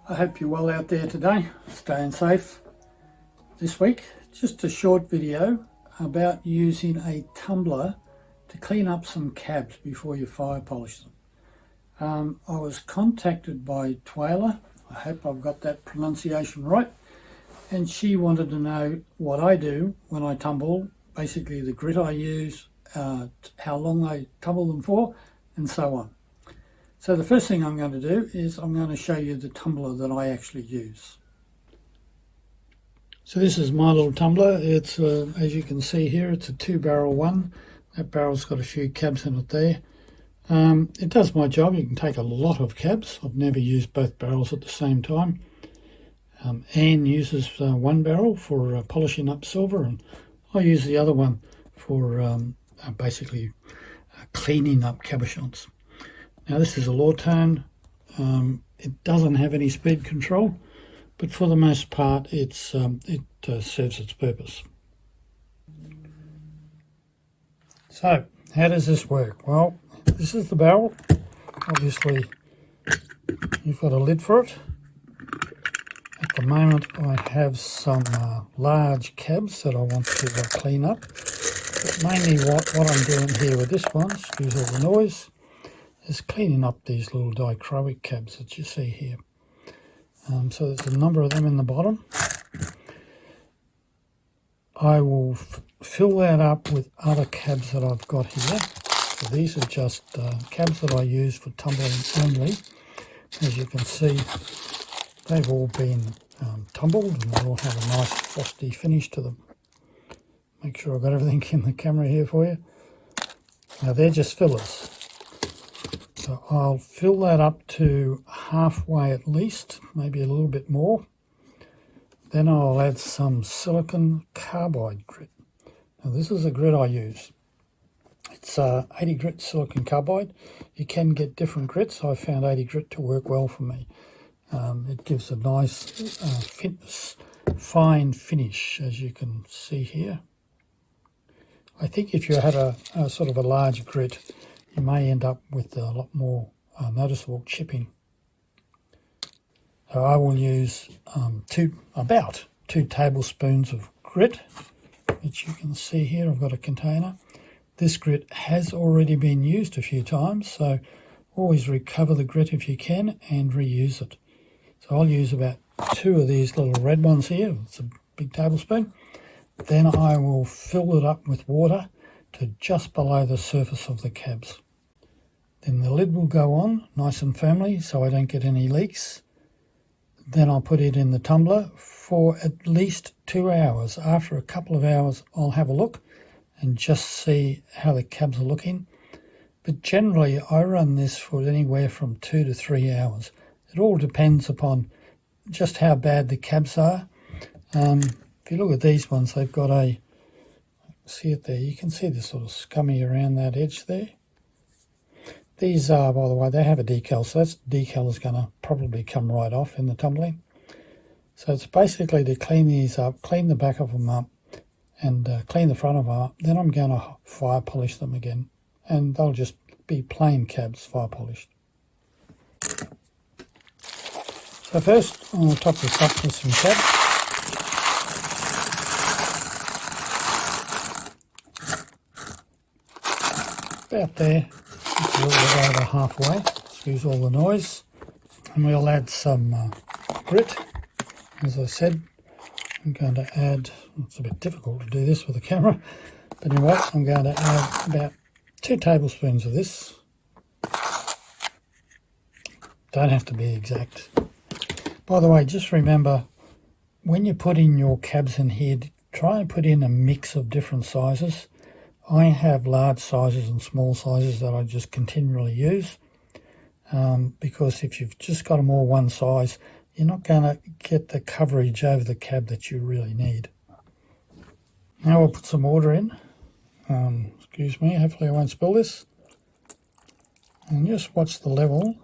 I hope you're well out there today, staying safe. This week, just a short video about using a tumbler to clean up some cabs before you fire polish them. I was contacted by Twylah, I hope I've got that pronunciation right, and she wanted to know what I do when I tumble, basically the grit I use, how long I tumble them for, and so on. So the first thing I'm going to do is I'm going to show you the tumbler that I actually use. So this is my little tumbler. It's as you can see here, it's a 2-barrel one. That barrel's got a few cabs in it there. It does my job. You can take a lot of cabs. I've never used both barrels at the same time. Anne uses one barrel for polishing up silver, and I use the other one for basically cleaning up cabochons. Now this is a low tone. It doesn't have any speed control, but for the most part it serves its purpose. So how does this work? Well, this is the barrel. Obviously you've got a lid for it. At the moment I have some large cabs that I want to clean up. But mainly what I'm doing here with this one, excuse all the noise, is cleaning up these little dichroic cabs that you see here. So there's a number of them in the bottom. I will fill that up with other cabs that I've got here. So these are just cabs that I use for tumbling only. As you can see, they've all been tumbled and they all have a nice frosty finish to them. Make sure I've got everything in the camera here for you. Now they're just fillers. So I'll fill that up to halfway at least, maybe a little bit more. Then I'll add some silicone carbide grit. Now this is a grit I use. It's 80 grit silicone carbide. You can get different grits. I found 80 grit to work well for me. It gives a nice fine finish, as you can see here. I think if you had a sort of a large grit, you may end up with a lot more noticeable chipping. So I will use about 2 tablespoons of grit, which you can see here. I've got a container. This grit has already been used a few times, so always recover the grit if you can and reuse it. So I'll use about 2 of these little red ones here. It's a big tablespoon. Then I will fill it up with water to just below the surface of the cabs. Then the lid will go on nice and firmly so I don't get any leaks. Then I'll put it in the tumbler for at least 2 hours. After a couple of hours I'll have a look and just see how the cabs are looking. But generally I run this for anywhere from 2 to 3 hours. It all depends upon just how bad the cabs are. If you look at these ones, they've got see it there, you can see the sort of scummy around that edge there. These are, by the way, they have a decal, so that decal is going to probably come right off in the tumbling. So it's basically to clean these up, clean the back of them up, and clean the front of them up. Then I'm going to fire polish them again, and they'll just be plain cabs fire polished. So first, I'm going to top this up with some cabs. About there. It's a little bit over halfway, excuse all the noise, and we'll add some grit. As I said, I'm going to add, it's a bit difficult to do this with a camera, but anyway, I'm going to add about 2 tablespoons of this. Don't have to be exact. By the way, just remember, when you put in your cabs in here, try and put in a mix of different sizes. I have large sizes and small sizes that I just continually use because if you've just got them all one size, you're not going to get the coverage over the cab that you really need. Now we'll put some water in. Excuse me, hopefully I won't spill this. And just watch the level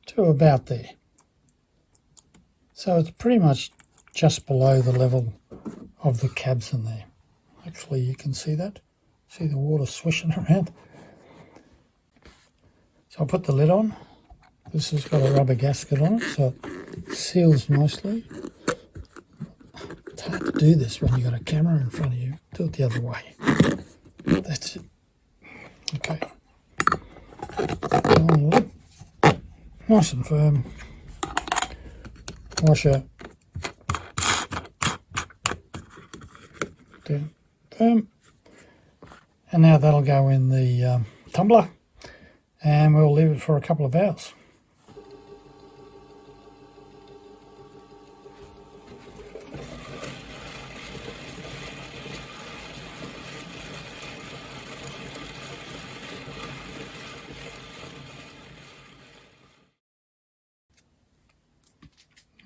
to about there. So it's pretty much just below the level of the cabs in there. Hopefully you can see that. See the water swishing around. So I'll put the lid on. This has got a rubber gasket on it, so it seals nicely. It's hard to do this when you've got a camera in front of you. Do it the other way. That's it. Okay. Lid. Nice and firm. Washer. Down. Firm. And now that'll go in the tumbler, and we'll leave it for a couple of hours.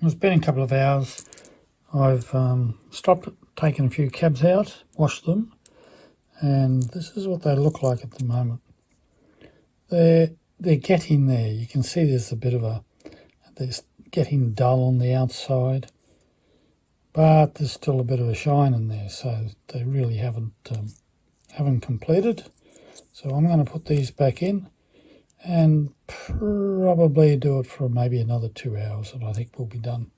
It's been a couple of hours. I've stopped, taken a few cabs out, washed them, and this is what they look like at the moment. They're getting there. You can see there's a bit of they're getting dull on the outside, but there's still a bit of a shine in there, so they really haven't completed. So I'm going to put these back in and probably do it for maybe another 2 hours, and I think we'll be done.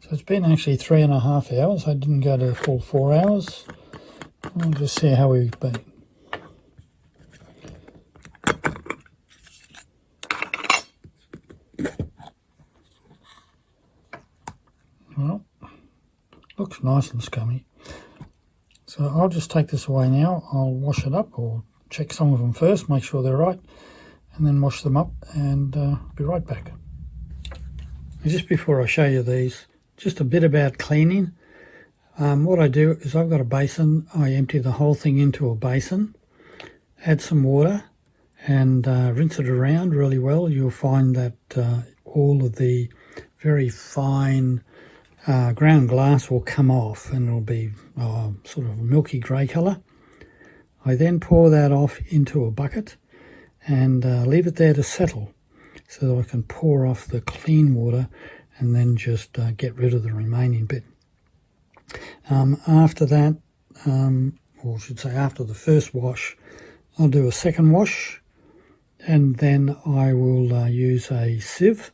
So it's been actually 3.5 hours. I didn't go to the full 4 hours. I'll just see how we've been. Well, looks nice and scummy. So I'll just take this away now. I'll wash it up, or check some of them first, make sure they're right, and then wash them up, and be right back. Just before I show you these, just a bit about cleaning. What I do is I've got a basin. I empty the whole thing into a basin, add some water, and rinse it around really well. You'll find that all of the very fine ground glass will come off, and it'll be sort of a milky grey colour. I then pour that off into a bucket and leave it there to settle, so that I can pour off the clean water and then just get rid of the remaining bit. After that, or I should say after the first wash, I'll do a second wash, and then I will use a sieve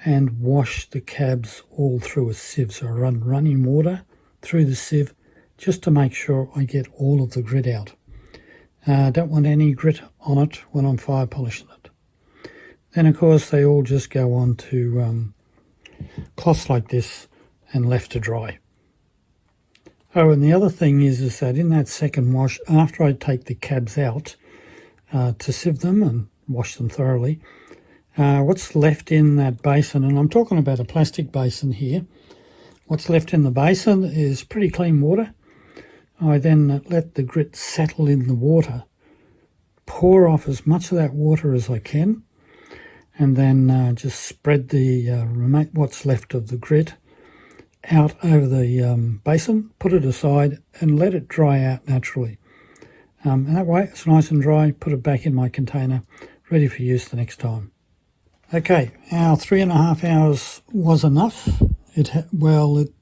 and wash the cabs all through a sieve. So I run running water through the sieve just to make sure I get all of the grit out. I don't want any grit on it when I'm fire polishing it. Then of course they all just go on to cloths like this and left to dry. Oh, and the other thing is that in that second wash, after I take the cabs out to sieve them and wash them thoroughly, what's left in that basin, and I'm talking about a plastic basin here, what's left in the basin is pretty clean water. I then let the grit settle in the water, pour off as much of that water as I can, and then just spread the what's left of the grit out over the basin, put it aside, and let it dry out naturally. And that way it's nice and dry. Put it back in my container, ready for use the next time. Okay, our 3.5 hours was enough. It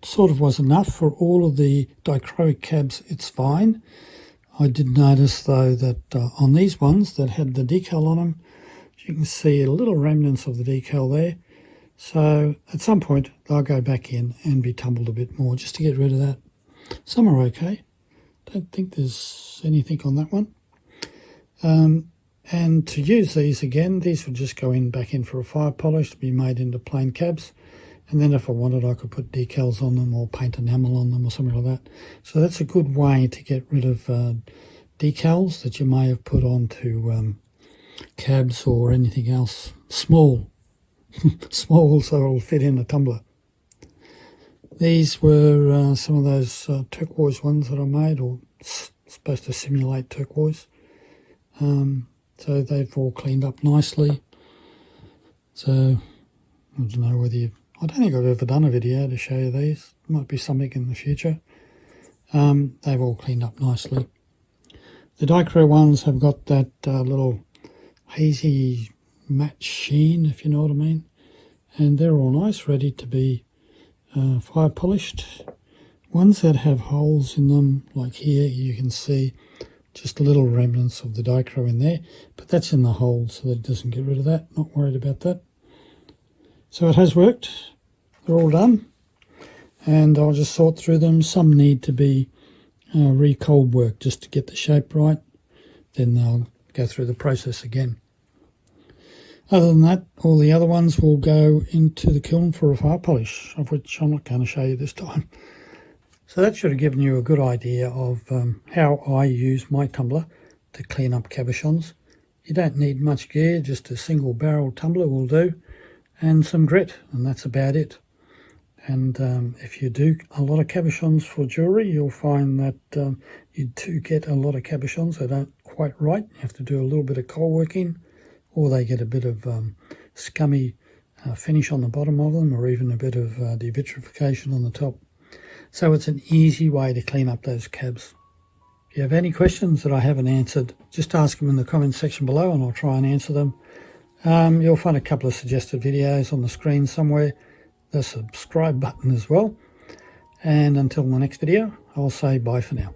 sort of was enough for all of the dichroic cabs. It's fine. I did notice though that on these ones that had the decal on them, you can see a little remnants of the decal there. So at some point they'll go back in and be tumbled a bit more just to get rid of that. Some are okay. Don't think there's anything on that one. And to use these again, these would just go back in for a fire polish to be made into plain cabs. And then if I wanted, I could put decals on them or paint enamel on them or something like that. So that's a good way to get rid of decals that you may have put onto cabs or anything else. Small, so it'll fit in a tumbler. These were some of those turquoise ones that I made, or supposed to simulate turquoise. So they've all cleaned up nicely. So I don't know whether I don't think I've ever done a video to show you these. Might be something in the future. They've all cleaned up nicely. The dichro ones have got that little hazy matte sheen, if you know what I mean. And they're all nice, ready to be fire polished. ones that have holes in them, like here, you can see just little remnants of the Dichro in there, but that's in the hole, so that it doesn't get rid of that. Not worried about that. So it has worked. They're all done, and I'll just sort through them. Some need to be re-cold work just to get the shape right. Then I'll go through the process again. Other than that, all the other ones will go into the kiln for a fire polish, of which I'm not going to show you this time. So that should have given you a good idea of how I use my tumbler to clean up cabochons. You don't need much gear, just a single barrel tumbler will do, and some grit, and that's about it. And if you do a lot of cabochons for jewellery, you'll find that you do get a lot of cabochons that aren't quite right. You have to do a little bit of cold working, or they get a bit of scummy finish on the bottom of them, or even a bit of devitrification on the top. So it's an easy way to clean up those cabs. If you have any questions that I haven't answered, just ask them in the comments section below and I'll try and answer them. You'll find a couple of suggested videos on the screen somewhere, the subscribe button as well. And until the next video, I'll say bye for now.